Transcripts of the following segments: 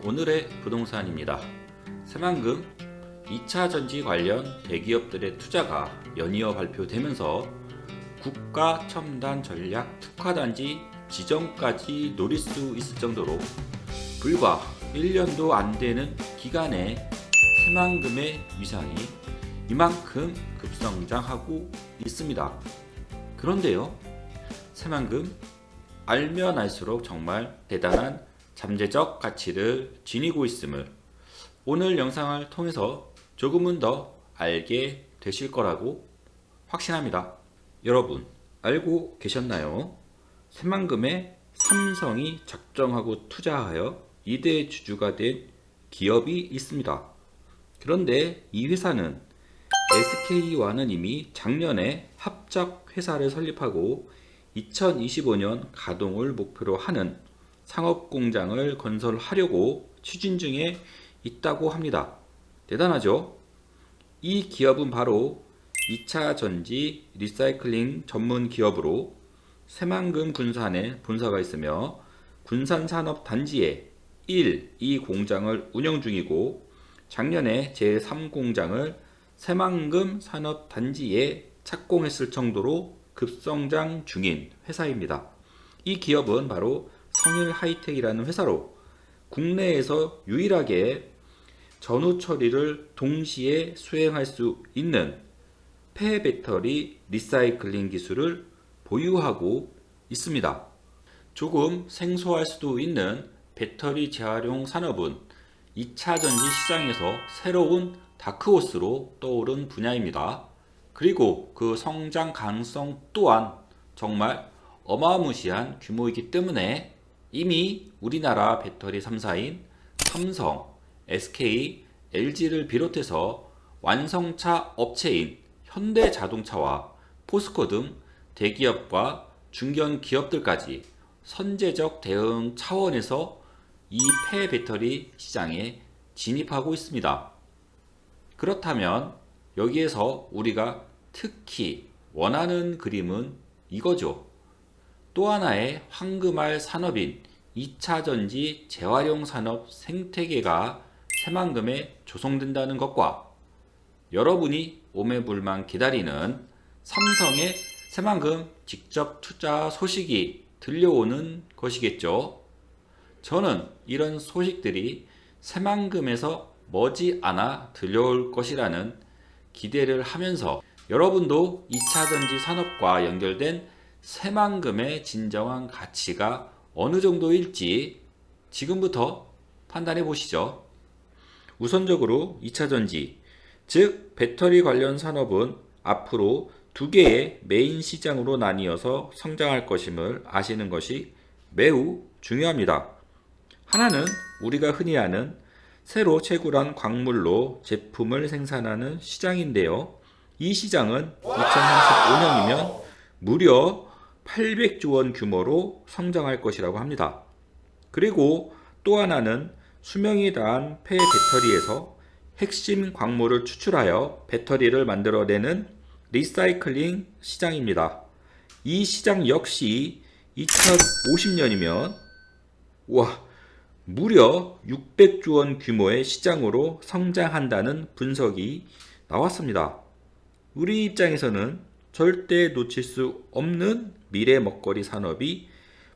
오늘의 부동산입니다. 새만금 2차 전지 관련 대기업들의 투자가 연이어 발표되면서 국가 첨단 전략 특화단지 지정까지 노릴 수 있을 정도로 불과 1년도 안 되는 기간에 새만금의 위상이 이만큼 급성장하고 있습니다. 그런데요, 새만금 알면 알수록 정말 대단한 잠재적 가치를 지니고 있음을 오늘 영상을 통해서 조금은 더 알게 되실 거라고 확신합니다. 여러분 알고 계셨나요? 새만금에 삼성이 작정하고 투자하여 2대 주주가 된 기업이 있습니다. 그런데 이 회사는 SK와는 이미 작년에 합작 회사를 설립하고 2025년 가동을 목표로 하는 상업공장을 건설하려고 추진 중에 있다고 합니다. 대단하죠? 이 기업은 바로 2차 전지 리사이클링 전문 기업으로 새만금 군산에 본사가 있으며 군산산업단지에 1, 2 공장을 운영 중이고 작년에 제3공장을 새만금 산업단지에 착공했을 정도로 급성장 중인 회사입니다. 이 기업은 바로 성일하이텍이라는 회사로 국내에서 유일하게 전후 처리를 동시에 수행할 수 있는 폐배터리 리사이클링 기술을 보유하고 있습니다. 조금 생소할 수도 있는 배터리 재활용 산업은 2차 전지 시장에서 새로운 다크호스로 떠오른 분야입니다. 그리고 그 성장 가능성 또한 정말 어마무시한 규모이기 때문에 이미 우리나라 배터리 3사인 삼성, SK, LG를 비롯해서 완성차 업체인 현대자동차와 포스코 등 대기업과 중견 기업들까지 선제적 대응 차원에서 이 폐배터리 시장에 진입하고 있습니다. 그렇다면 여기에서 우리가 특히 원하는 그림은 이거죠. 또 하나의 황금알 산업인 2차 전지 재활용 산업 생태계가 새만금에 조성된다는 것과 여러분이 오매불만 기다리는 삼성의 새만금 직접 투자 소식이 들려오는 것이겠죠. 저는 이런 소식들이 새만금에서 머지않아 들려올 것이라는 기대를 하면서 여러분도 2차 전지 산업과 연결된 새만금의 진정한 가치가 어느 정도일지 지금부터 판단해 보시죠. 우선적으로 2차 전지, 즉 배터리 관련 산업은 앞으로 두 개의 메인 시장으로 나뉘어서 성장할 것임을 아시는 것이 매우 중요합니다. 하나는 우리가 흔히 아는 새로 채굴한 광물로 제품을 생산하는 시장인데요. 이 시장은 2035년이면 무려 800조 원 규모로 성장할 것이라고 합니다. 그리고 또 하나는 수명이 다한 폐배터리에서 핵심 광물을 추출하여 배터리를 만들어내는 리사이클링 시장입니다. 이 시장 역시 2050년이면 무려 600조 원 규모의 시장으로 성장한다는 분석이 나왔습니다. 우리 입장에서는 절대 놓칠 수 없는 미래 먹거리 산업이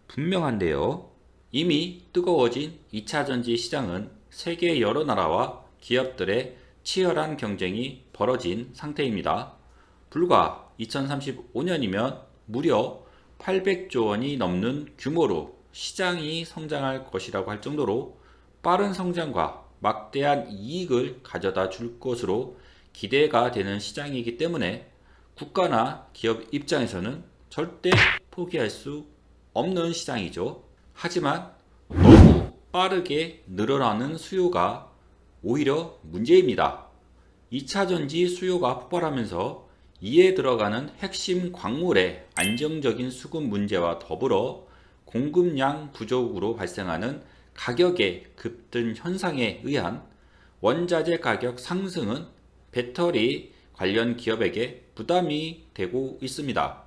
분명한데요. 이미 뜨거워진 2차 전지 시장은 세계 여러 나라와 기업들의 치열한 경쟁이 벌어진 상태입니다. 불과 2035년이면 무려 800조 원이 넘는 규모로 시장이 성장할 것이라고 할 정도로 빠른 성장과 막대한 이익을 가져다 줄 것으로 기대가 되는 시장이기 때문에 국가나 기업 입장에서는 절대 포기할 수 없는 시장이죠. 하지만 너무 빠르게 늘어나는 수요가 오히려 문제입니다. 2차 전지 수요가 폭발하면서 이에 들어가는 핵심 광물의 안정적인 수급 문제와 더불어 공급량 부족으로 발생하는 가격의 급등 현상에 의한 원자재 가격 상승은 배터리 관련 기업에게 부담이 되고 있습니다.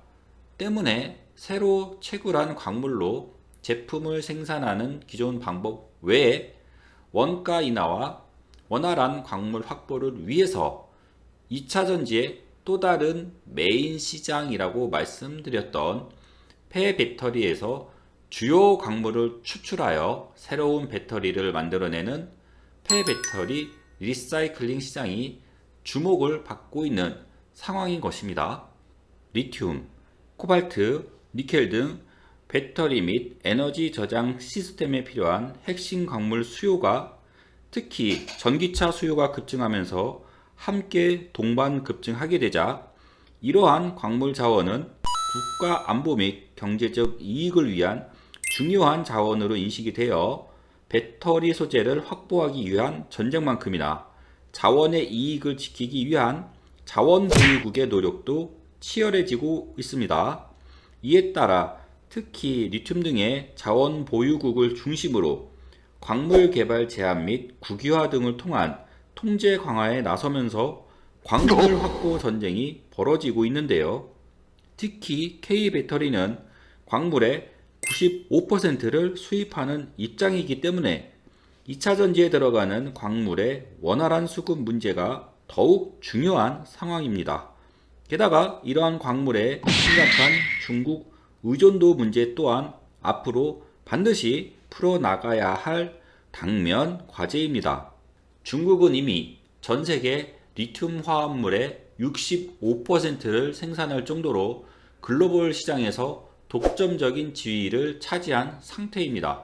때문에 새로 채굴한 광물로 제품을 생산하는 기존 방법 외에 원가 인하와 원활한 광물 확보를 위해서 2차 전지의 또 다른 메인 시장이라고 말씀드렸던 폐배터리에서 주요 광물을 추출하여 새로운 배터리를 만들어내는 폐배터리 리사이클링 시장이 주목을 받고 있는 상황인 것입니다. 리튬, 코발트, 니켈 등 배터리 및 에너지 저장 시스템에 필요한 핵심 광물 수요가 특히 전기차 수요가 급증하면서 함께 동반 급증하게 되자 이러한 광물 자원은 국가 안보 및 경제적 이익을 위한 중요한 자원으로 인식이 되어 배터리 소재를 확보하기 위한 전쟁만큼이나 자원의 이익을 지키기 위한 자원 보유국의 노력도 치열해지고 있습니다. 이에 따라 특히 리튬 등의 자원 보유국을 중심으로 광물 개발 제한 및 국유화 등을 통한 통제 강화에 나서면서 광물 확보 전쟁이 벌어지고 있는데요. 특히 K배터리는 광물의 95%를 수입하는 입장이기 때문에 2차 전지에 들어가는 광물의 원활한 수급 문제가 더욱 중요한 상황입니다. 게다가 이러한 광물의 심각한 중국 의존도 문제 또한 앞으로 반드시 풀어나가야 할 당면 과제입니다. 중국은 이미 전 세계 리튬 화합물의 65%를 생산할 정도로 글로벌 시장에서 독점적인 지위를 차지한 상태입니다.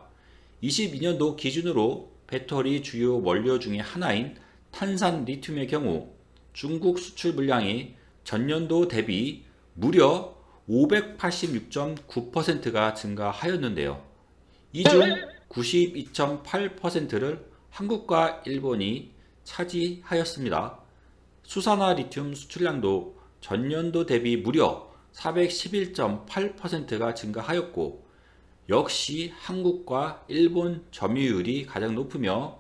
22년도 기준으로 배터리 주요 원료 중의 하나인 탄산 리튬의 경우 중국 수출 물량이 전년도 대비 무려 586.9%가 증가하였는데요. 이 중 92.8%를 한국과 일본이 차지하였습니다. 수산화 리튬 수출량도 전년도 대비 무려 411.8%가 증가하였고 역시 한국과 일본 점유율이 가장 높으며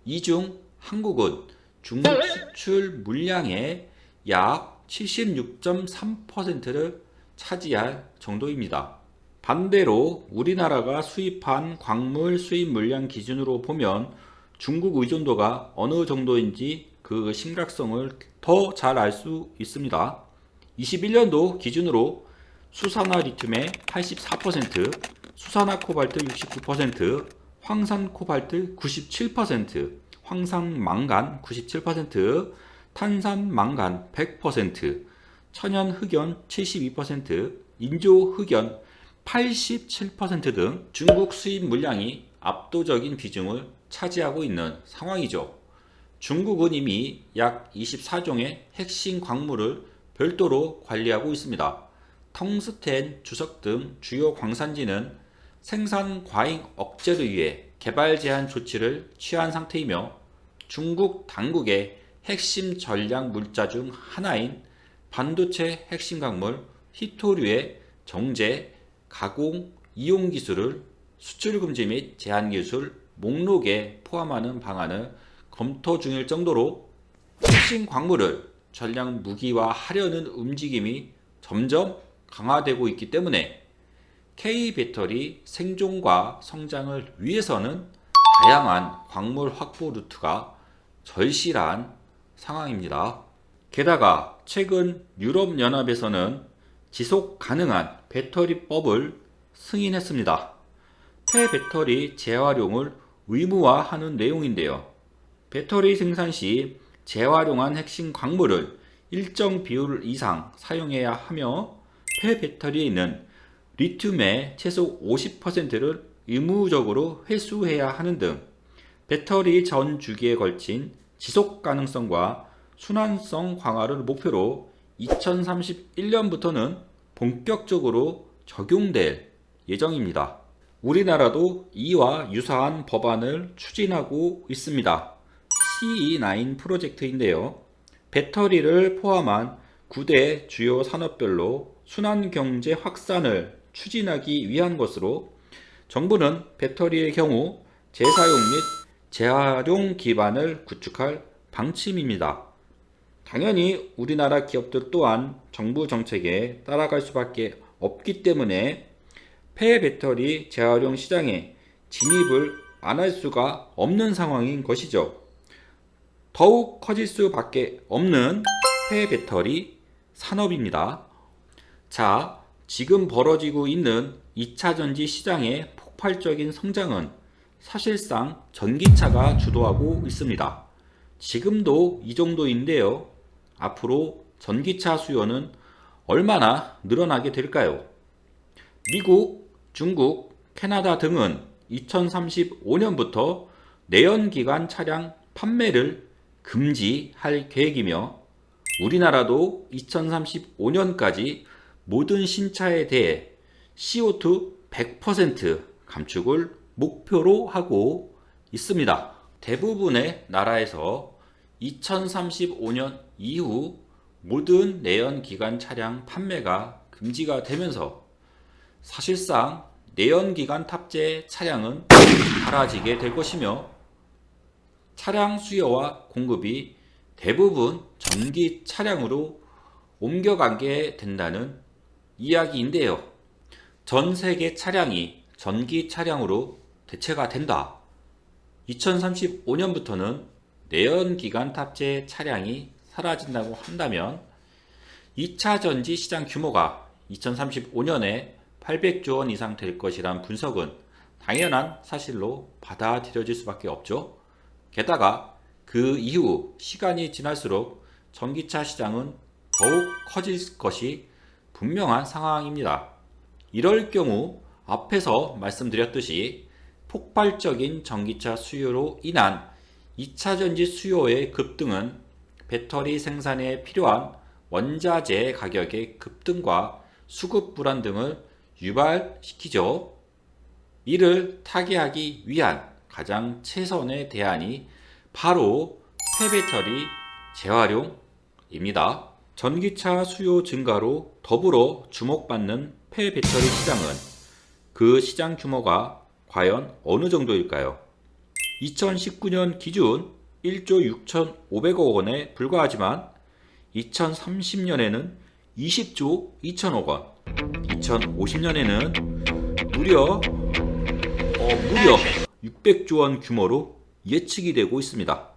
이 중 한국은 중국 수출 물량의 약 76.3%를 차지할 정도입니다. 반대로 우리나라가 수입한 광물 수입 물량 기준으로 보면 중국 의존도가 어느 정도인지 그 심각성을 더 잘 알 수 있습니다. 21년도 기준으로 수산화 리튬의 84%, 수산화 코발트 69%, 황산 코발트 97%, 황산 망간 97%, 탄산 망간 100%, 천연 흑연 72%, 인조 흑연 87% 등 중국 수입 물량이 압도적인 비중을 차지하고 있는 상황이죠. 중국은 이미 약 24종의 핵심 광물을 별도로 관리하고 있습니다. 텅스텐, 주석 등 주요 광산지는 생산 과잉 억제를 위해 개발 제한 조치를 취한 상태이며 중국 당국의 핵심 전략 물자 중 하나인 반도체 핵심 광물 히토류의 정제, 가공, 이용 기술을 수출 금지 및 제한 기술 목록에 포함하는 방안을 검토 중일 정도로 핵심 광물을 전략 무기화하려는 움직임이 점점 강화되고 있기 때문에 K배터리 생존과 성장을 위해서는 다양한 광물 확보 루트가 절실한 상황입니다. 게다가 최근 유럽연합에서는 지속 가능한 배터리법을 승인했습니다. 폐배터리 재활용을 의무화하는 내용인데요. 배터리 생산 시 재활용한 핵심 광물을 일정 비율 이상 사용해야 하며 폐배터리에 있는 리튬의 최소 50%를 의무적으로 회수해야 하는 등 배터리 전 주기에 걸친 지속 가능성과 순환성 강화를 목표로 2031년부터는 본격적으로 적용될 예정입니다. 우리나라도 이와 유사한 법안을 추진하고 있습니다. CE9 프로젝트인데요. 배터리를 포함한 9대 주요 산업별로 순환경제 확산을 추진하기 위한 것으로 정부는 배터리의 경우 재사용 및 재활용 기반을 구축할 방침입니다. 당연히 우리나라 기업들 또한 정부 정책에 따라갈 수밖에 없기 때문에 폐배터리 재활용 시장에 진입을 안 할 수가 없는 상황인 것이죠. 더욱 커질 수밖에 없는 폐배터리 산업입니다. 자, 지금 벌어지고 있는 2차전지 시장의 폭발적인 성장은 사실상 전기차가 주도하고 있습니다. 지금도 이 정도인데요. 앞으로 전기차 수요는 얼마나 늘어나게 될까요? 미국, 중국, 캐나다 등은 2035년부터 내연기관 차량 판매를 금지할 계획이며 우리나라도 2035년까지 모든 신차에 대해 CO2 100% 감축을 목표로 하고 있습니다. 대부분의 나라에서 2035년 이후 모든 내연기관 차량 판매가 금지가 되면서 사실상 내연기관 탑재 차량은 사라지게 될 것이며 차량 수요와 공급이 대부분 전기 차량으로 옮겨가게 된다는 이야기인데요. 전 세계 차량이 전기 차량으로 대체가 된다. 2035년부터는 내연기관 탑재 차량이 사라진다고 한다면 2차 전지 시장 규모가 2035년에 800조 원 이상 될 것이란 분석은 당연한 사실로 받아들여질 수밖에 없죠. 게다가 그 이후 시간이 지날수록 전기차 시장은 더욱 커질 것이 분명한 상황입니다. 이럴 경우 앞에서 말씀드렸듯이 폭발적인 전기차 수요로 인한 2차 전지 수요의 급등은 배터리 생산에 필요한 원자재 가격의 급등과 수급 불안 등을 유발시키죠. 이를 타개하기 위한 가장 최선의 대안이 바로 폐배터리 재활용입니다. 전기차 수요 증가로 더불어 주목받는 폐배터리 시장은 그 시장 규모가 과연 어느 정도일까요? 2019년 기준 1조 6,500억 원에 불과하지만 2030년에는 20조 2천억 원, 2050년에는 무려 600조 원 규모로 예측이 되고 있습니다.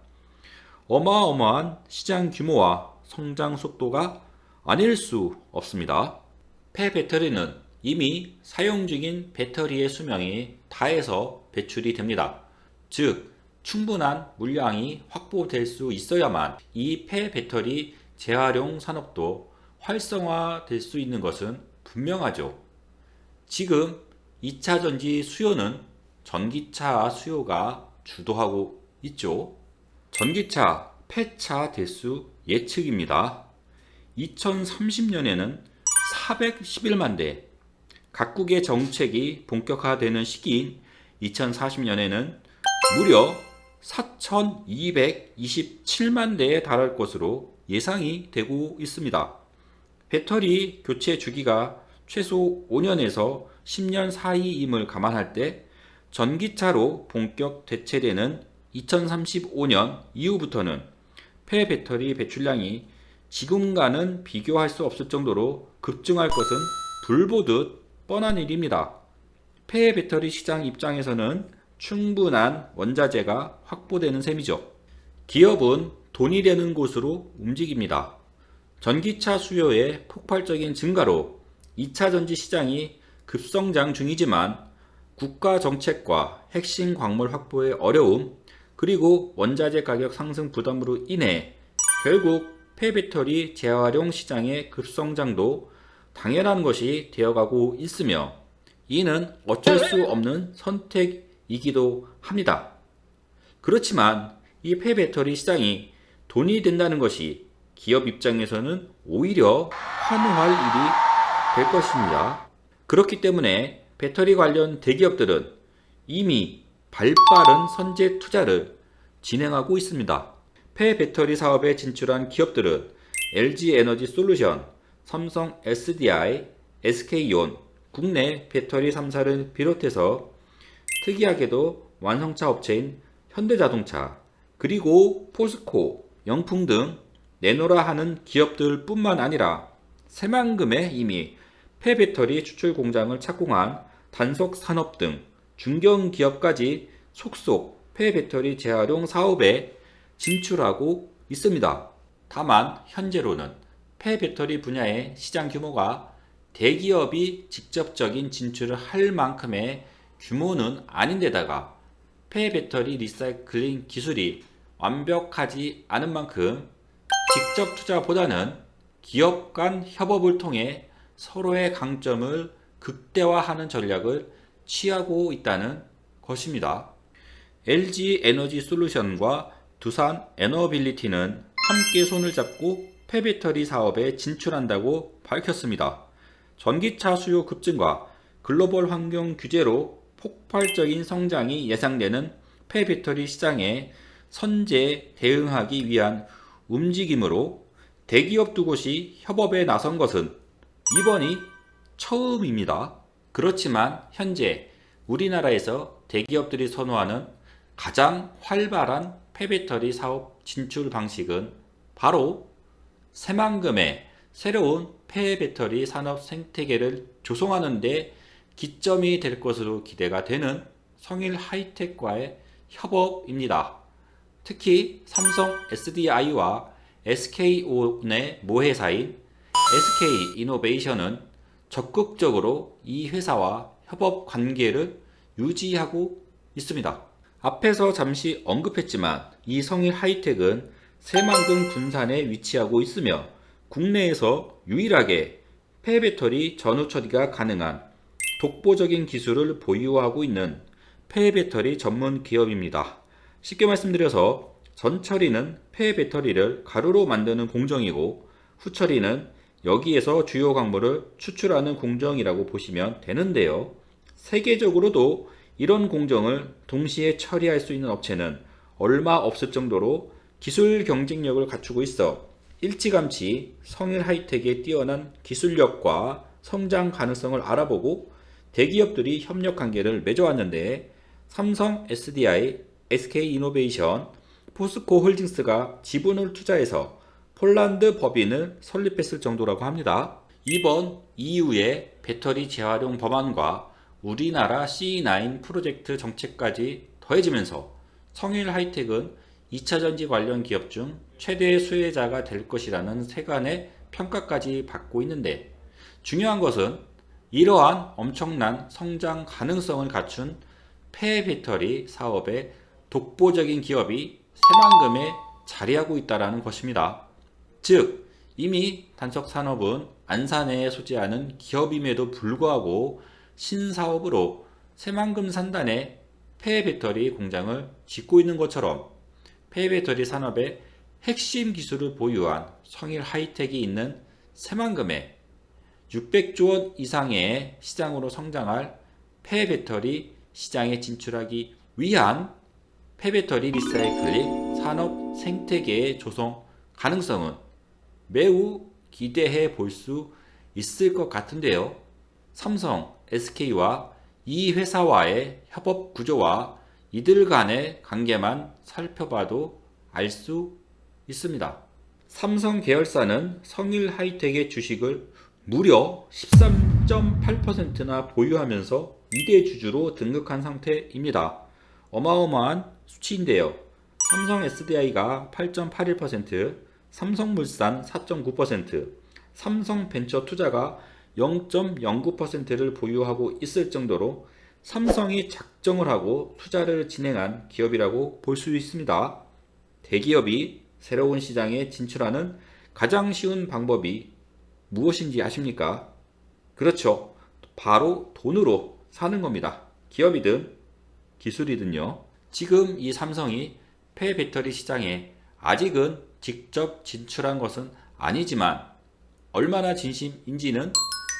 어마어마한 시장 규모와 성장 속도가 아닐 수 없습니다. 폐배터리는 이미 사용 중인 배터리의 수명이 다해서 배출이 됩니다. 즉, 충분한 물량이 확보될 수 있어야만 이 폐배터리 재활용 산업도 활성화될 수 있는 것은 분명하죠. 지금 2차 전지 수요는 전기차 수요가 주도하고 있죠. 전기차 폐차 대수 예측입니다. 2030년에는 411만 대, 각국의 정책이 본격화되는 시기인 2040년에는 무려 4,227만 대에 달할 것으로 예상이 되고 있습니다. 배터리 교체 주기가 최소 5년에서 10년 사이임을 감안할 때 전기차로 본격 대체되는 2035년 이후부터는 폐배터리 배출량이 지금과는 비교할 수 없을 정도로 급증할 것은 불보듯 뻔한 일입니다. 폐배터리 시장 입장에서는 충분한 원자재가 확보되는 셈이죠. 기업은 돈이 되는 곳으로 움직입니다. 전기차 수요의 폭발적인 증가로 2차 전지 시장이 급성장 중이지만 국가 정책과 핵심 광물 확보의 어려움, 그리고 원자재 가격 상승 부담으로 인해 결국 폐배터리 재활용 시장의 급성장도 당연한 것이 되어가고 있으며 이는 어쩔 수 없는 선택이기도 합니다. 그렇지만 이 폐배터리 시장이 돈이 된다는 것이 기업 입장에서는 오히려 환호할 일이 될 것입니다. 그렇기 때문에 배터리 관련 대기업들은 이미 발빠른 선제 투자를 진행하고 있습니다. 폐배터리 사업에 진출한 기업들은 LG에너지솔루션, 삼성 SDI, SK온, 국내 배터리 3사를 비롯해서 특이하게도 완성차 업체인 현대자동차, 그리고 포스코, 영풍 등 내놓으라 하는 기업들 뿐만 아니라 새만금에 이미 폐배터리 추출 공장을 착공한 단석산업 등 중견기업까지 속속 폐배터리 재활용 사업에 진출하고 있습니다. 다만 현재로는 폐배터리 분야의 시장 규모가 대기업이 직접적인 진출을 할 만큼의 규모는 아닌데다가 폐배터리 리사이클링 기술이 완벽하지 않은 만큼 직접 투자보다는 기업 간 협업을 통해 서로의 강점을 극대화하는 전략을 취하고 있다는 것입니다. LG 에너지 솔루션과 두산 에너빌리티는 함께 손을 잡고 폐배터리 사업에 진출한다고 밝혔습니다. 전기차 수요 급증과 글로벌 환경 규제로 폭발적인 성장이 예상되는 폐배터리 시장에 선제 대응하기 위한 움직임으로 대기업 두 곳이 협업에 나선 것은 이번이 처음입니다. 그렇지만 현재 우리나라에서 대기업들이 선호하는 가장 활발한 폐배터리 사업 진출 방식은 바로 새만금의 새로운 폐배터리 산업 생태계를 조성하는 데 기점이 될 것으로 기대가 되는 성일 하이텍과의 협업입니다. 특히 삼성 SDI와 SK온의 모회사인 SK이노베이션은 적극적으로 이 회사와 협업 관계를 유지하고 있습니다. 앞에서 잠시 언급했지만 이 성일 하이텍은 새만금 군산에 위치하고 있으며 국내에서 유일하게 폐배터리 전후 처리가 가능한 독보적인 기술을 보유하고 있는 폐배터리 전문 기업입니다. 쉽게 말씀드려서 전처리는 폐배터리를 가루로 만드는 공정이고 후처리는 여기에서 주요 광물을 추출하는 공정이라고 보시면 되는데요. 세계적으로도 이런 공정을 동시에 처리할 수 있는 업체는 얼마 없을 정도로 기술 경쟁력을 갖추고 있어 일찌감치 성일 하이텍의 뛰어난 기술력과 성장 가능성을 알아보고 대기업들이 협력 관계를 맺어왔는데 삼성 SDI, SK이노베이션, 포스코 홀딩스가 지분을 투자해서 폴란드 법인을 설립했을 정도라고 합니다. 이번 EU의 배터리 재활용 법안과 우리나라 C9 프로젝트 정책까지 더해지면서 성일 하이텍은 2차전지 관련 기업 중 최대 수혜자가 될 것이라는 세간의 평가까지 받고 있는데 중요한 것은 이러한 엄청난 성장 가능성을 갖춘 폐배터리 사업의 독보적인 기업이 새만금에 자리하고 있다는 것입니다. 즉 이미 단석산업은 안산에 소재하는 기업임에도 불구하고 신사업으로 새만금 산단에 폐배터리 공장을 짓고 있는 것처럼 폐배터리 산업의 핵심 기술을 보유한 성일 하이텍이 있는 새만금에 600조 원 이상의 시장으로 성장할 폐배터리 시장에 진출하기 위한 폐배터리 리사이클링 산업 생태계의 조성 가능성은 매우 기대해 볼 수 있을 것 같은데요. 삼성, SK와 이 회사와의 협업 구조와 이들 간의 관계만 살펴봐도 알 수 있습니다. 삼성 계열사는 성일 하이텍의 주식을 무려 13.8%나 보유하면서 2대 주주로 등극한 상태입니다. 어마어마한 수치인데요. 삼성 SDI가 8.81%, 삼성물산 4.9%, 삼성벤처투자가 0.09%를 보유하고 있을 정도로 삼성이 작정을 하고 투자를 진행한 기업이라고 볼 수 있습니다. 대기업이 새로운 시장에 진출하는 가장 쉬운 방법이 무엇인지 아십니까? 그렇죠. 바로 돈으로 사는 겁니다. 기업이든 기술이든요. 지금 이 삼성이 폐배터리 시장에 아직은 직접 진출한 것은 아니지만 얼마나 진심인지는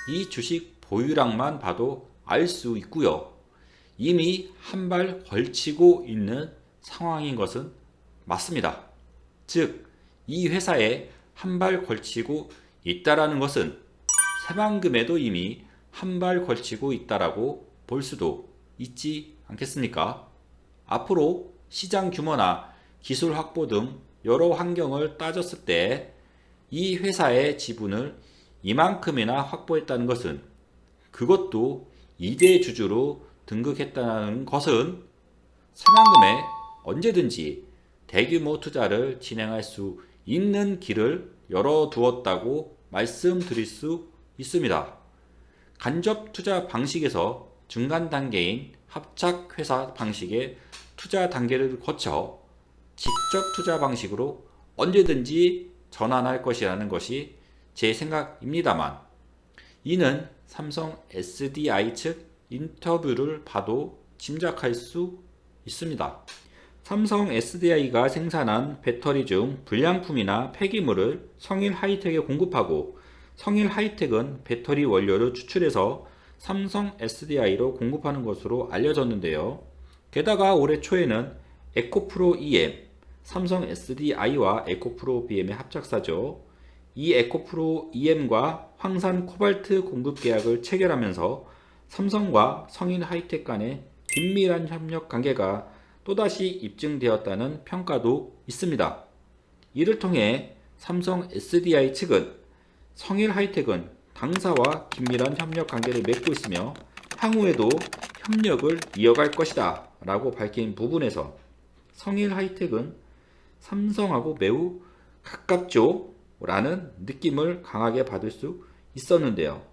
이 주식 보유량만 봐도 알 수 있고요. 이미 한 발 걸치고 있는 상황인 것은 맞습니다. 즉, 이 회사에 한 발 걸치고 있다라는 것은 새만금에도 이미 한 발 걸치고 있다라고 볼 수도 있지 않겠습니까? 앞으로 시장 규모나 기술 확보 등 여러 환경을 따졌을 때 이 회사의 지분을 이만큼이나 확보했다는 것은 그것도 2대 주주로 등극했다는 것은 새만금에 언제든지 대규모 투자를 진행할 수 있는 길을 열어두었다고 말씀드릴 수 있습니다. 간접 투자 방식에서 중간 단계인 합작 회사 방식의 투자 단계를 거쳐 직접 투자 방식으로 언제든지 전환할 것이라는 것이 제 생각입니다만, 이는 삼성 SDI 측 인터뷰를 봐도 짐작할 수 있습니다. 삼성 SDI가 생산한 배터리 중 불량품이나 폐기물을 성일하이텍에 공급하고, 성일하이텍은 배터리 원료를 추출해서 삼성 SDI로 공급하는 것으로 알려졌는데요. 게다가 올해 초에는 에코프로 EM, 삼성 SDI와 에코프로 BM의 합작사죠. 이 에코프로 EM과 황산 코발트 공급 계약을 체결하면서 삼성과 성일하이텍 간의 긴밀한 협력 관계가 또다시 입증되었다는 평가도 있습니다. 이를 통해 삼성 SDI 측은 성일하이텍은 당사와 긴밀한 협력 관계를 맺고 있으며 향후에도 협력을 이어갈 것이다 라고 밝힌 부분에서 성일하이텍은 삼성하고 매우 가깝죠 라는 느낌을 강하게 받을 수 있었는데요.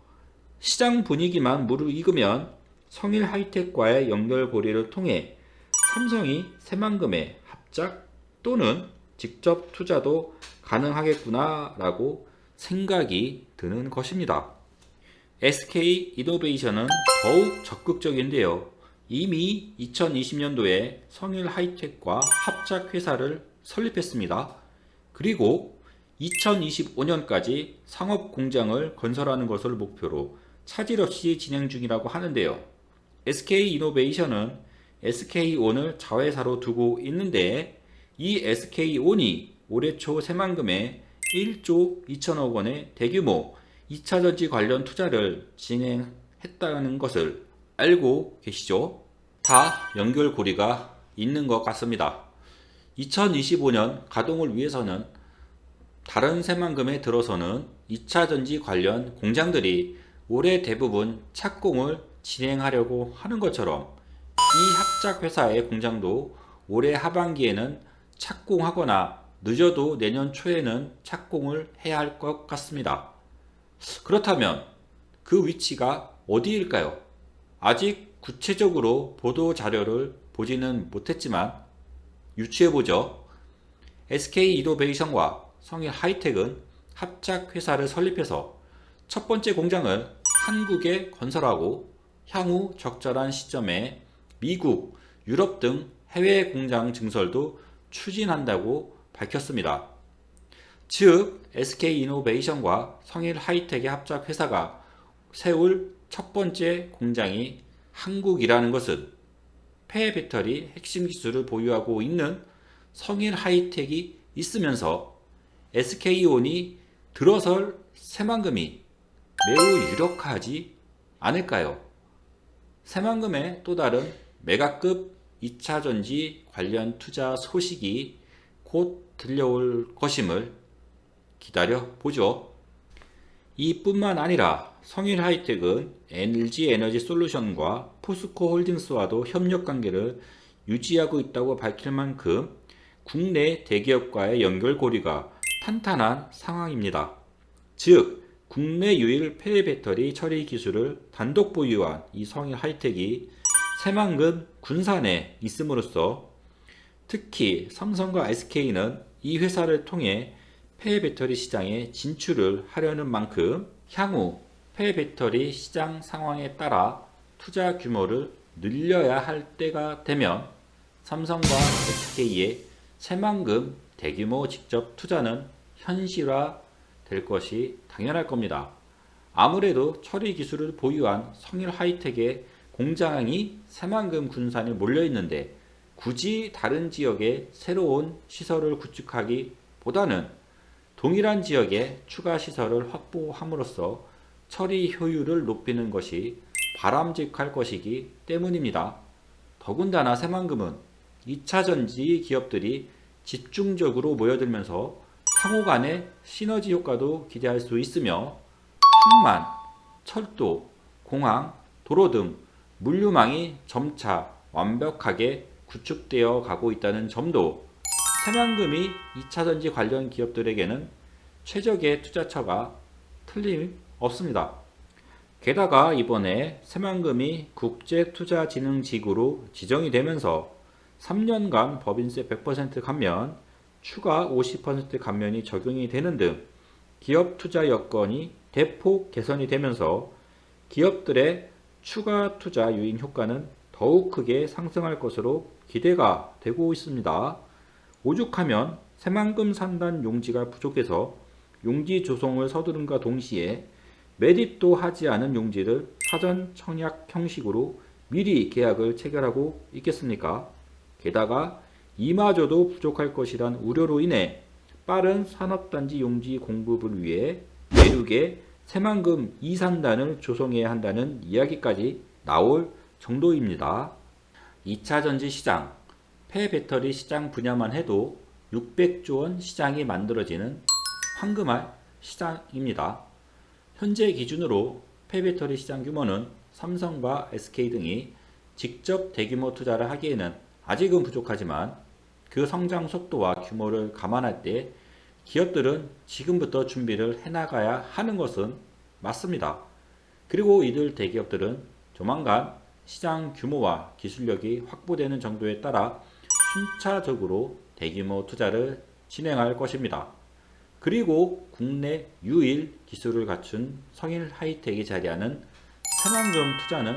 시장 분위기만 무르익으면 성일하이텍과의 연결고리를 통해 삼성이 새만금의 합작 또는 직접 투자도 가능하겠구나 라고 생각이 드는 것입니다. SK이노베이션은 더욱 적극적인데요. 이미 2020년도에 성일하이텍과 합작회사를 설립했습니다. 그리고 2025년까지 상업공장을 건설하는 것을 목표로 차질 없이 진행 중이라고 하는데요. SK이노베이션은 SK온을 자회사로 두고 있는데, 이 SK온이 올해 초 새만금에 1조 2천억 원의 대규모 2차전지 관련 투자를 진행했다는 것을 알고 계시죠? 다 연결고리가 있는 것 같습니다. 2025년 가동을 위해서는 다른 새만금에 들어서는 2차전지 관련 공장들이 올해 대부분 착공을 진행하려고 하는 것처럼 이 합작회사의 공장도 올해 하반기에는 착공하거나 늦어도 내년 초에는 착공을 해야 할 것 같습니다. 그렇다면 그 위치가 어디일까요? 아직 구체적으로 보도 자료를 보지는 못했지만 유추해보죠. SK이노베이션과 성일하이텍은 합작회사를 설립해서 첫 번째 공장을 한국에 건설하고 향후 적절한 시점에 미국, 유럽 등 해외 공장 증설도 추진한다고 밝혔습니다. 즉, SK이노베이션과 성일하이텍의 합작회사가 세울 첫 번째 공장이 한국이라는 것은 폐배터리 핵심 기술을 보유하고 있는 성일하이텍이 있으면서 SK온이 들어설 새만금이 매우 유력하지 않을까요? 새만금의 또 다른 메가급 2차전지 관련 투자 소식이 곧 들려올 것임을 기다려 보죠. 이뿐만 아니라 성일하이텍은 LG에너지솔루션과 포스코 홀딩스와도 협력 관계를 유지하고 있다고 밝힐 만큼 국내 대기업과의 연결고리가 탄탄한 상황입니다. 즉, 국내 유일 폐배터리 처리 기술을 단독 보유한 이 성일하이텍이 새만금 군산에 있음으로써 특히 삼성과 SK는 이 회사를 통해 폐배터리 시장에 진출을 하려는 만큼 향후 폐배터리 시장 상황에 따라 투자 규모를 늘려야 할 때가 되면 삼성과 SK의 새만금 대규모 직접 투자는 현실화 될 것이 당연할 겁니다. 아무래도 처리 기술을 보유한 성일하이텍의 공장이 새만금 군산에 몰려 있는데 굳이 다른 지역에 새로운 시설을 구축하기보다는 동일한 지역에 추가 시설을 확보함으로써 처리 효율을 높이는 것이 바람직할 것이기 때문입니다. 더군다나 새만금은 2차전지 기업들이 집중적으로 모여들면서 상호 간의 시너지 효과도 기대할 수 있으며 항만, 철도, 공항, 도로 등 물류망이 점차 완벽하게 구축되어 가고 있다는 점도 새만금이 2차전지 관련 기업들에게는 최적의 투자처가 틀림없습니다. 게다가 이번에 새만금이 국제투자진흥지구로 지정이 되면서 3년간 법인세 100% 감면, 추가 50% 감면이 적용이 되는 등 기업 투자 여건이 대폭 개선이 되면서 기업들의 추가 투자 유인 효과는 더욱 크게 상승할 것으로 기대가 되고 있습니다. 오죽하면 새만금 산단 용지가 부족해서 용지 조성을 서두른과 동시에 매립도 하지 않은 용지를 사전 청약 형식으로 미리 계약을 체결하고 있겠습니까? 게다가 이마저도 부족할 것이란 우려로 인해 빠른 산업단지 용지 공급을 위해 내륙에 새만금 2산단을 조성해야 한다는 이야기까지 나올 정도입니다. 2차전지 시장, 폐배터리 시장 분야만 해도 600조 원 시장이 만들어지는 황금알 시장입니다. 현재 기준으로 폐배터리 시장 규모는 삼성과 SK 등이 직접 대규모 투자를 하기에는 아직은 부족하지만 그 성장 속도와 규모를 감안할 때 기업들은 지금부터 준비를 해나가야 하는 것은 맞습니다. 그리고 이들 대기업들은 조만간 시장 규모와 기술력이 확보되는 정도에 따라 순차적으로 대규모 투자를 진행할 것입니다. 그리고 국내 유일 기술을 갖춘 성일 하이텍이 자리하는 새만금 투자는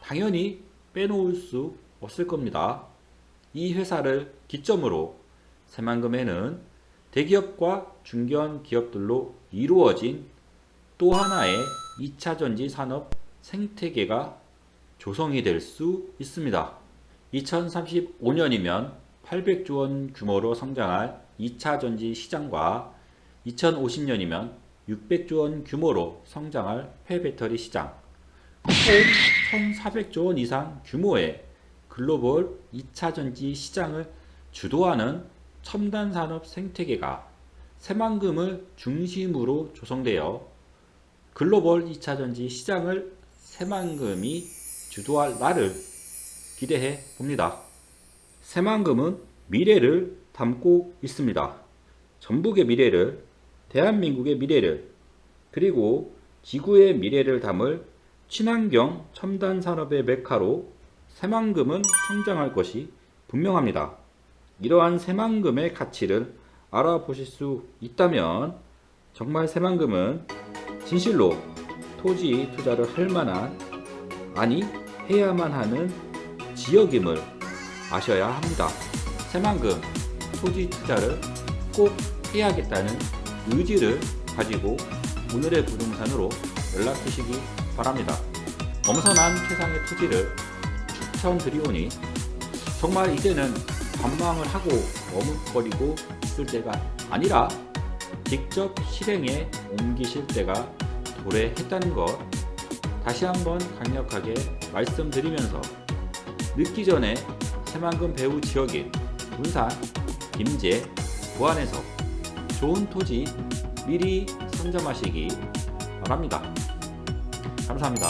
당연히 빼놓을 수 없을 겁니다. 이 회사를 기점으로 새만금에는 대기업과 중견 기업들로 이루어진 또 하나의 2차전지 산업 생태계가 조성이 될 수 있습니다. 2035년이면 800조 원 규모로 성장할 2차전지 시장과 2050년이면 600조 원 규모로 성장할 폐배터리 시장, 총 1,400조 원 이상 규모의 글로벌 2차전지 시장을 주도하는 첨단 산업 생태계가 새만금을 중심으로 조성되어 글로벌 2차전지 시장을 새만금이 주도할 날을 기대해 봅니다. 새만금은 미래를 담고 있습니다. 전북의 미래를, 대한민국의 미래를, 그리고 지구의 미래를 담을 친환경 첨단 산업의 메카로 새만금은 성장할 것이 분명합니다. 이러한 새만금의 가치를 알아보실 수 있다면 정말 새만금은 진실로 토지 투자를 할 만한, 아니 해야만 하는 지역임을 아셔야 합니다. 새만금 토지 투자를 꼭 해야겠다는 의지를 가지고 오늘의 부동산으로 연락 주시기 바랍니다. 엄선한 최상의 토지를 추천드리오니 정말 이제는 관망을 하고 머뭇거리고 있을 때가 아니라 직접 실행에 옮기실 때가 도래했다는 것 다시 한번 강력하게 말씀드리면서 늦기 전에 새만금 배후 지역인 군산, 김제, 부안에서 좋은 토지 미리 선점하시기 바랍니다. 감사합니다.